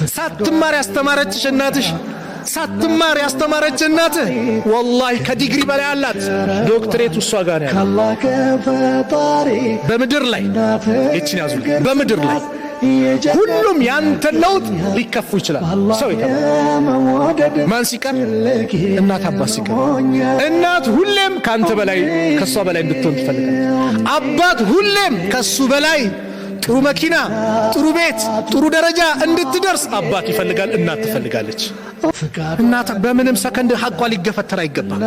ሳትማር ያስተማረችሽ እናትሽ ሳትማር ያስተማረች እናትህ ወላሂ ከዲግሪ በላይ አላት። ዶክትሬት እሷ ጋር ያለው በምድር ላይ እቺን ያዙ። በምድር ላይ ሁሉም ያንተ ለውጥ ሊከፉ ይችላል። ሰው ይተባል ማን ሲቀር እናት አባት ሲቀር እናት ሁሌም ካንተ በላይ ከሷ በላይ እንድትሆን ትፈልጋለች። አባት ሁሌም ከሱ በላይ ጥሩ መኪና፣ ጥሩ ቤት፣ ጥሩ ደረጃ እንድትደርስ አባት ይፈልጋል፣ እናት ትፈልጋለች። እናት በምንም ሰከንድ ሐቋ ሊገፈተር አይገባም።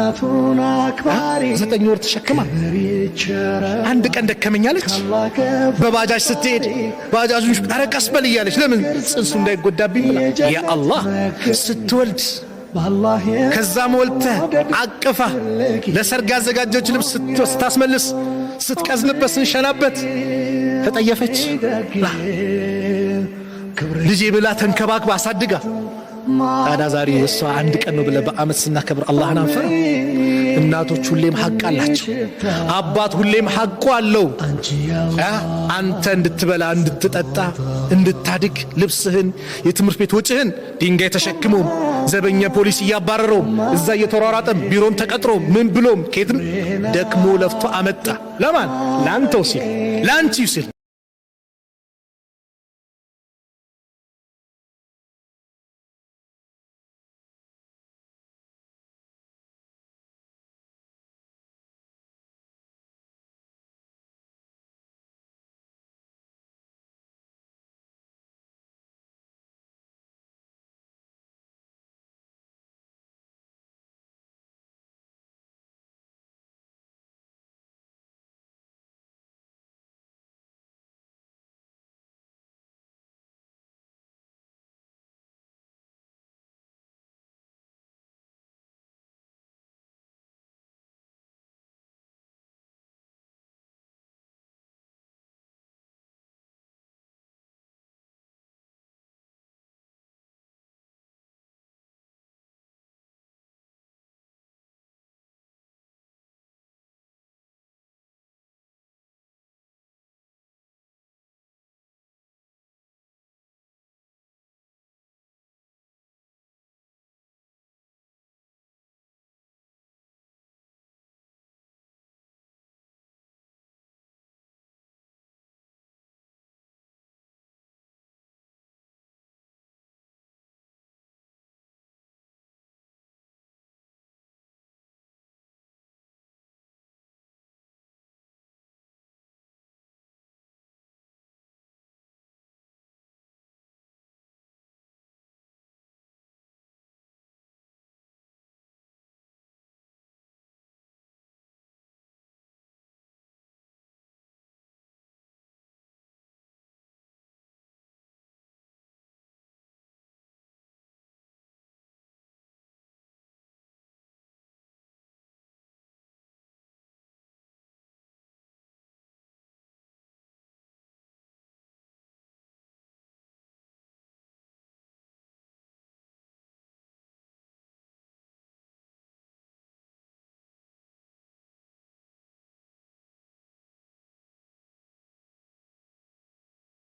9 ወር ተሸክማ አንድ ቀን ደከመኛለች። በባጃጅ ስትሄድ ባጃጁን አረቀስ በል እያለች ለምን ጽንሱ እንዳይጎዳብኝ ብላ ያ አላህ ስትወልድ ከዛም ወልተህ አቅፋ ለሰርግ ያዘጋጀች ልብስ ስታስመልስ ስትቀዝንበት ስንሸናበት ተጠየፈች ልጄ ብላ ተንከባክባ አሳድጋ ታዲያ ዛሬ እሷ አንድ ቀን ነው ብለህ በአመት ስናከብር አላህን አንፈራ? እናቶች ሁሌም ሐቅ አላቸው። አባት ሁሌም ሐቁ አለው። አንተ እንድትበላ እንድትጠጣ እንድታድግ ልብስህን የትምህርት ቤት ወጪህን ድንጋይ ተሸክሞ ዘበኛ ፖሊስ እያባረረው እዛ እየተሯሯጠ ቢሮም ተቀጥሮ ምን ብሎም ከየትም ደክሞ ለፍቶ አመጣ። ለማን? ላንተው ሲል ላንቺው ሲል